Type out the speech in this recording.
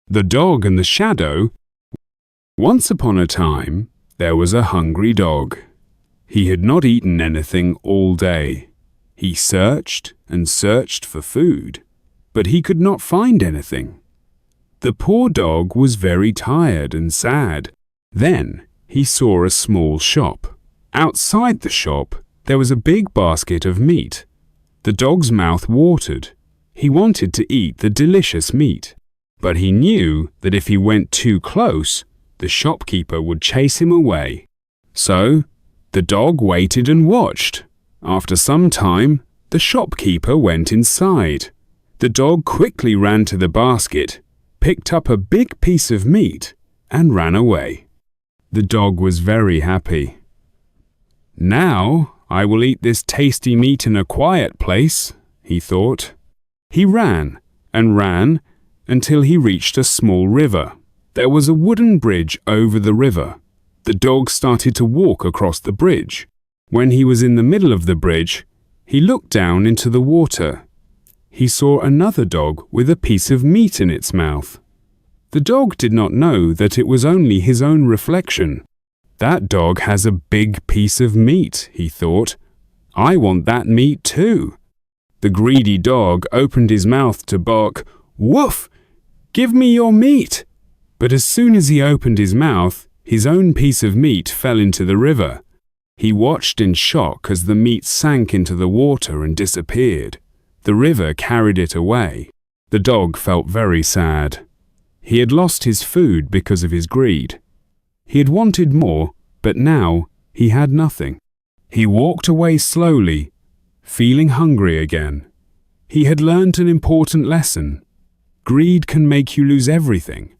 The Dog and the Shadow. Once upon a time, there was a hungry dog. He had not eaten anything all day. He searched and searched for food, but he could not find anything. The poor dog was very tired and sad. Then he saw a small shop. Outside the shop, there was a big basket of meat. The dog's mouth watered. He wanted to eat the delicious meat, but he knew that if he went too close, the shopkeeper would chase him away. So, the dog waited and watched. After some time, the shopkeeper went inside. The dog quickly ran to the basket, picked up a big piece of meat, and ran away. The dog was very happy. "Now I will eat this tasty meat in a quiet place," he thought. He ran and ran until he reached a small river. There was a wooden bridge over the river. The dog started to walk across the bridge. When he was in the middle of the bridge, he looked down into the water. He saw another dog with a piece of meat in its mouth. The dog did not know that it was only his own reflection. "That dog has a big piece of meat," he thought. "I want that meat too." The greedy dog opened his mouth to bark, "Woof! Give me your meat!" But as soon as he opened his mouth, his own piece of meat fell into the river. He watched in shock as the meat sank into the water and disappeared. The river carried it away. The dog felt very sad. He had lost his food because of his greed. He had wanted more, but now he had nothing. He walked away slowly, feeling hungry again. He had learned an important lesson. Greed can make you lose everything,